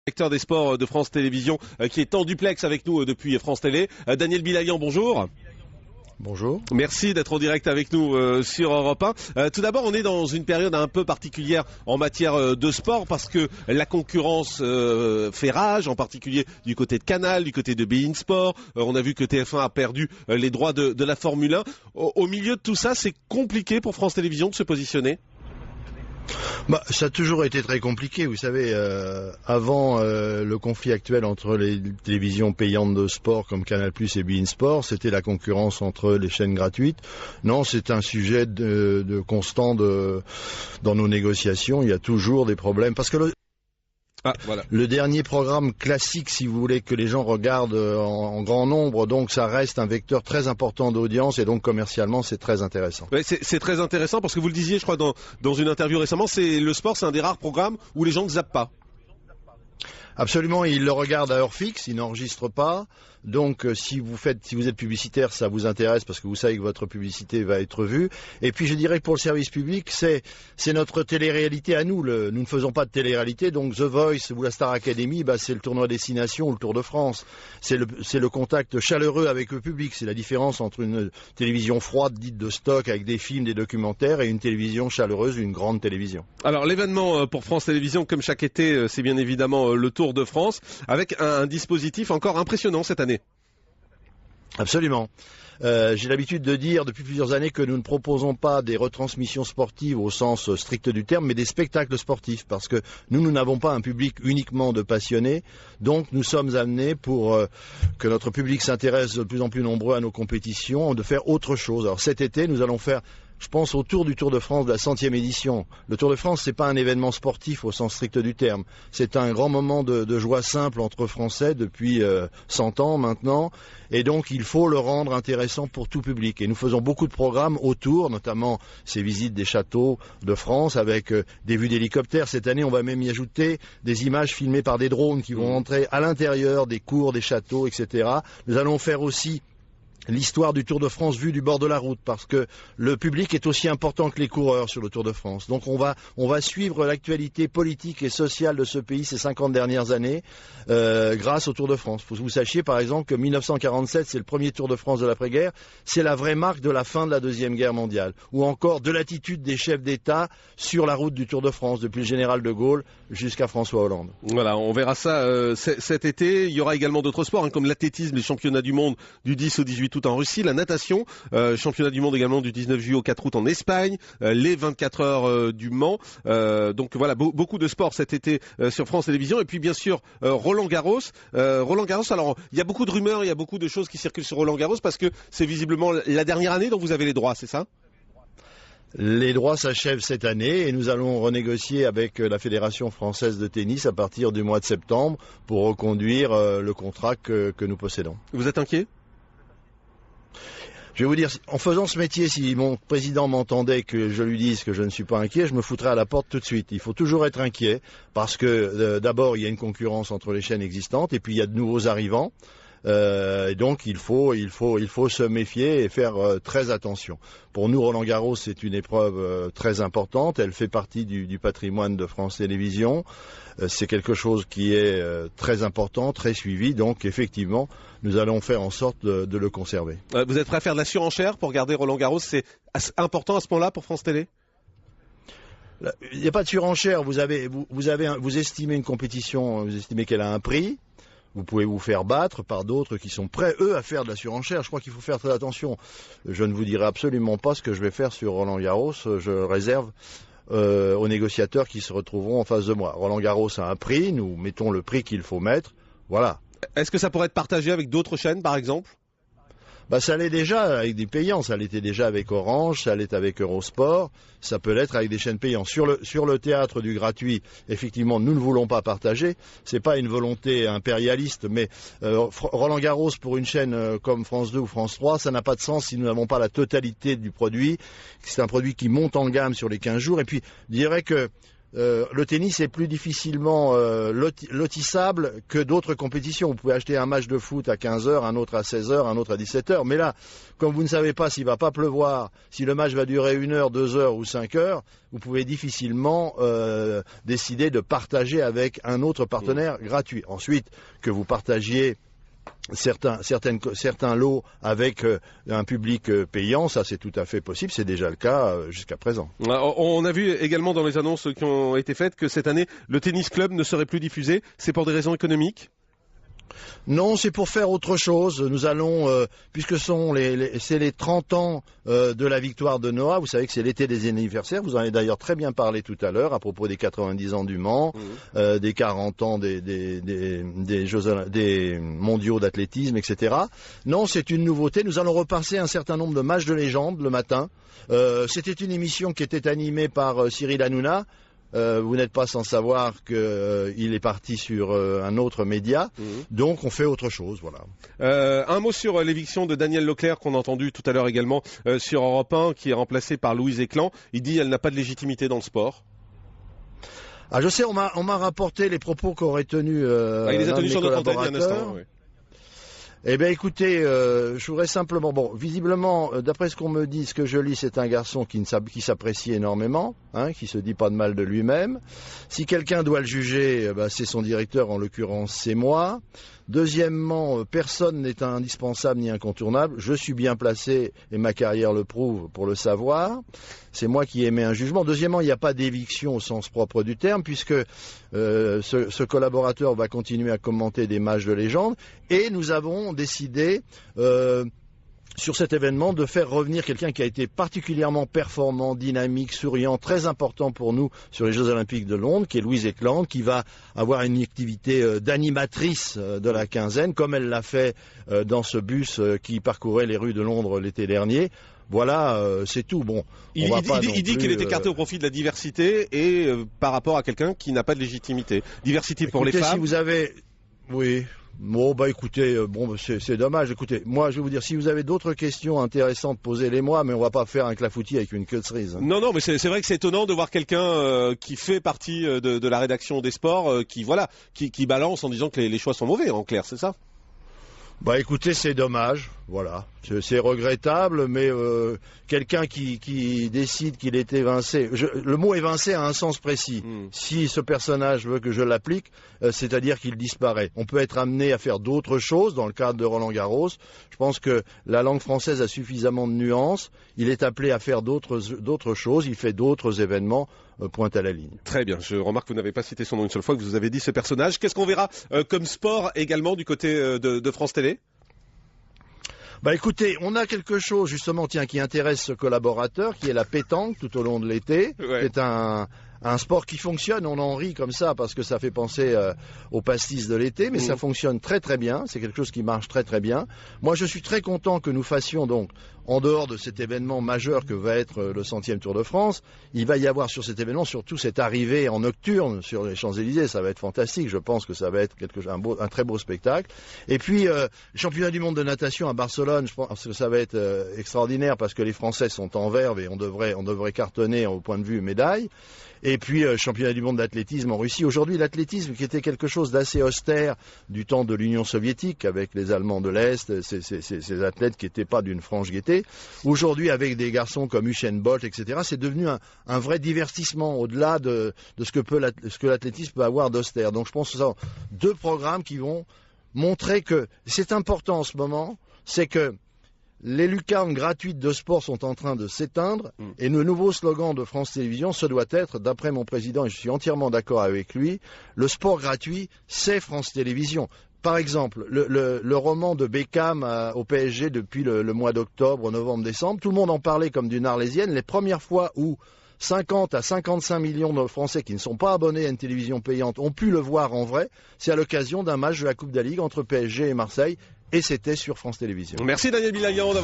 Directeur des sports de France Télévisions qui est en duplex avec nous depuis France Télé. Daniel Bilayan, bonjour. Bonjour. Merci d'être en direct avec nous sur Europe 1. Tout d'abord, on est dans une période un peu particulière en matière de sport parce que la concurrence fait rage, en particulier du côté de Canal, du côté de beIN Sport. On a vu que TF1 a perdu les droits de la Formule 1. Au milieu de tout ça, c'est compliqué pour France Télévisions de se positionner. Ça a toujours été très compliqué, vous savez, avant le conflit actuel entre les télévisions payantes de sport comme Canal+ et beIN Sport, c'était la concurrence entre les chaînes gratuites. Non, c'est un sujet de constant dans nos négociations, il y a toujours des problèmes, parce que voilà. Le dernier programme classique, si vous voulez, que les gens regardent en grand nombre, donc ça reste un vecteur très important d'audience et donc commercialement c'est très intéressant. Ouais, c'est très intéressant parce que vous le disiez, je crois, dans une interview récemment, le sport, c'est un des rares programmes où les gens ne zappent pas. Absolument, ils le regardent à heure fixe, ils n'enregistrent pas. Donc si vous êtes publicitaire, ça vous intéresse parce que vous savez que votre publicité va être vue. Et puis je dirais que pour le service public, c'est notre télé-réalité à nous. Nous ne faisons pas de télé-réalité, donc The Voice ou la Star Academy, c'est le tournoi Destination ou le Tour de France. C'est le contact chaleureux avec le public. C'est la différence entre une télévision froide dite de stock avec des films, des documentaires et une télévision chaleureuse, une grande télévision. Alors l'événement pour France Télévisions, comme chaque été, c'est bien évidemment le Tour de France, avec un dispositif encore impressionnant cette année. Absolument. J'ai l'habitude de dire depuis plusieurs années que nous ne proposons pas des retransmissions sportives au sens strict du terme, mais des spectacles sportifs, parce que nous n'avons pas un public uniquement de passionnés, donc nous sommes amenés pour que notre public s'intéresse de plus en plus nombreux à nos compétitions, de faire autre chose. Alors cet été, nous allons faire, je pense, autour du Tour de France de la 100e édition. Le Tour de France, c'est pas un événement sportif au sens strict du terme. C'est un grand moment de joie simple entre Français depuis 100 ans maintenant. Et donc, il faut le rendre intéressant pour tout public. Et nous faisons beaucoup de programmes autour, notamment ces visites des châteaux de France avec des vues d'hélicoptères. Cette année, on va même y ajouter des images filmées par des drones qui vont entrer à l'intérieur des cours, des châteaux, etc. Nous allons faire aussi l'histoire du Tour de France vue du bord de la route, parce que le public est aussi important que les coureurs sur le Tour de France. Donc on va suivre l'actualité politique et sociale de ce pays ces 50 dernières années grâce au Tour de France. Faut que vous sachiez par exemple que 1947, c'est le premier Tour de France de l'après-guerre, c'est la vraie marque de la fin de la Deuxième Guerre mondiale, ou encore de l'attitude des chefs d'État sur la route du Tour de France, depuis le général de Gaulle jusqu'à François Hollande. Voilà, on verra ça cet été. Il y aura également d'autres sports, comme l'athlétisme, les championnats du monde du 10 au 18 août en Russie, la natation, championnat du monde également du 19 juillet au 4 août en Espagne, les 24 heures du Mans. Donc voilà, beaucoup de sports cet été sur France Télévisions. Et puis bien sûr Roland Garros. Roland Garros, alors il y a beaucoup de rumeurs, il y a beaucoup de choses qui circulent sur Roland Garros parce que c'est visiblement la dernière année dont vous avez les droits, c'est ça ? Les droits s'achèvent cette année et nous allons renégocier avec la Fédération française de tennis à partir du mois de septembre pour reconduire le contrat que nous possédons. Vous êtes inquiet ? Je vais vous dire, en faisant ce métier, si mon président m'entendait que je lui dise que je ne suis pas inquiet, je me foutrais à la porte tout de suite. Il faut toujours être inquiet parce que d'abord, il y a une concurrence entre les chaînes existantes et puis il y a de nouveaux arrivants. Et donc il faut se méfier et faire très attention. Pour nous, Roland Garros, c'est une épreuve très importante. Elle fait partie du patrimoine de France Télévisions. C'est quelque chose qui est très important, très suivi. Donc effectivement, nous allons faire en sorte de le conserver. Vous êtes prêt à faire de la surenchère pour garder Roland Garros? C'est important à ce point-là pour France Télé? Il n'y a pas de surenchère. Vous estimez une compétition, vous estimez qu'elle a un prix. Vous pouvez vous faire battre par d'autres qui sont prêts, eux, à faire de la surenchère. Je crois qu'il faut faire très attention. Je ne vous dirai absolument pas ce que je vais faire sur Roland Garros. Je réserve aux négociateurs qui se retrouveront en face de moi. Roland Garros a un prix. Nous mettons le prix qu'il faut mettre. Voilà. Est-ce que ça pourrait être partagé avec d'autres chaînes, par exemple ? Ça l'est déjà avec des payants, ça l'était déjà avec Orange, ça l'est avec Eurosport, ça peut l'être avec des chaînes payantes. Sur le théâtre du gratuit, effectivement, nous ne voulons pas partager. C'est pas une volonté impérialiste, mais Roland Garros pour une chaîne comme France 2 ou France 3, ça n'a pas de sens si nous n'avons pas la totalité du produit. C'est un produit qui monte en gamme sur les 15 jours. Et puis, je dirais que le tennis est plus difficilement lotissable que d'autres compétitions. Vous pouvez acheter un match de foot à 15h, un autre à 16h, un autre à 17h. Mais là, comme vous ne savez pas s'il va pas pleuvoir, si le match va durer 1 heure, 2 heures ou 5 heures, vous pouvez difficilement décider de partager avec un autre partenaire gratuit. Ensuite, que vous partagiez certains lots avec un public payant, ça c'est tout à fait possible, c'est déjà le cas jusqu'à présent. On a vu également dans les annonces qui ont été faites que cette année le tennis club ne serait plus diffusé, c'est pour des raisons économiques? Non, c'est pour faire autre chose. Nous allons, puisque c'est les 30 ans de la victoire de Noah, vous savez que c'est l'été des anniversaires, vous en avez d'ailleurs très bien parlé tout à l'heure à propos des 90 ans du Mans, des 40 ans des mondiaux d'athlétisme, etc. Non, c'est une nouveauté. Nous allons repasser un certain nombre de matchs de légende le matin. C'était une émission qui était animée par Cyril Hanouna. Vous n'êtes pas sans savoir qu'il est parti sur un autre média, donc on fait autre chose, voilà. Un mot sur l'éviction de Daniel Leclerc qu'on a entendu tout à l'heure également sur Europe 1, qui est remplacé par Louise Éclan. Il dit qu'elle n'a pas de légitimité dans le sport. Ah, je sais, on m'a rapporté les propos qu'aurait tenus il les a tenus sur notre antenne il y a un instant, oui. Eh bien, écoutez, je voudrais simplement, visiblement, d'après ce qu'on me dit, ce que je lis, c'est un garçon qui s'apprécie énormément, qui se dit pas de mal de lui-même. Si quelqu'un doit le juger, c'est son directeur, en l'occurrence, c'est moi. Deuxièmement, personne n'est indispensable ni incontournable. Je suis bien placé, et ma carrière le prouve, pour le savoir. C'est moi qui émets un jugement. Deuxièmement, il n'y a pas d'éviction au sens propre du terme, puisque ce collaborateur va continuer à commenter des matchs de légende. Et nous avons décidé sur cet événement de faire revenir quelqu'un qui a été particulièrement performant, dynamique, souriant, très important pour nous sur les Jeux Olympiques de Londres, qui est Louise Éclan, qui va avoir une activité d'animatrice de la quinzaine, comme elle l'a fait dans ce bus qui parcourait les rues de Londres l'été dernier. Voilà, c'est tout. Bon, il dit qu'elle est écartée au profit de la diversité et par rapport à quelqu'un qui n'a pas de légitimité. Diversité pour les femmes. Si vous avez... Oui... Bon, écoutez, c'est dommage. Écoutez, moi, je vais vous dire, si vous avez d'autres questions intéressantes, posez-les-moi, mais on va pas faire un clafoutis avec une queue de cerise. Non, mais c'est vrai que c'est étonnant de voir quelqu'un qui fait partie de la rédaction des sports, qui balance en disant que les choix sont mauvais, en clair, c'est ça? Écoutez, c'est dommage, voilà. C'est regrettable, mais quelqu'un qui décide qu'il est évincé... le mot évincé a un sens précis. Si ce personnage veut que je l'applique, c'est-à-dire qu'il disparaît. On peut être amené à faire d'autres choses dans le cadre de Roland-Garros. Je pense que la langue française a suffisamment de nuances. Il est appelé à faire d'autres choses. Il fait d'autres événements. Pointe à la ligne. Très bien. Je remarque que vous n'avez pas cité son nom une seule fois, que vous avez dit ce personnage. Qu'est-ce qu'on verra comme sport également du côté de France Télé? Écoutez, on a quelque chose justement qui intéresse ce collaborateur, qui est la pétanque tout au long de l'été. Ouais. C'est un sport qui fonctionne, on en rit comme ça parce que ça fait penser au pastis de l'été, mais ça fonctionne très très bien, c'est quelque chose qui marche très très bien. Moi je suis très content que nous fassions donc, en dehors de cet événement majeur que va être le 100e Tour de France, il va y avoir sur cet événement surtout cette arrivée en nocturne sur les Champs-Élysées, ça va être fantastique, je pense que ça va être un très beau spectacle. Et puis, le championnat du monde de natation à Barcelone, je pense que ça va être extraordinaire parce que les Français sont en verve et on devrait cartonner au point de vue médaille. Et puis, championnat du monde d'athlétisme en Russie. Aujourd'hui, l'athlétisme, qui était quelque chose d'assez austère du temps de l'Union soviétique, avec les Allemands de l'Est, ces athlètes qui n'étaient pas d'une franche gaieté. Aujourd'hui, avec des garçons comme Usain Bolt, etc., c'est devenu un vrai divertissement au-delà de ce que l'athlétisme peut avoir d'austère. Donc, je pense que ce sont deux programmes qui vont montrer que c'est important en ce moment, c'est que les lucarnes gratuites de sport sont en train de s'éteindre et le nouveau slogan de France Télévisions, ce doit être, d'après mon président, et je suis entièrement d'accord avec lui, le sport gratuit, c'est France Télévisions. Par exemple, le roman de Beckham au PSG depuis le mois d'octobre, novembre, décembre, tout le monde en parlait comme d'une Arlésienne. Les premières fois où 50 à 55 millions de Français qui ne sont pas abonnés à une télévision payante ont pu le voir en vrai, c'est à l'occasion d'un match de la Coupe de la Ligue entre PSG et Marseille. Et c'était sur France Télévisions. Merci Daniel Bilayan.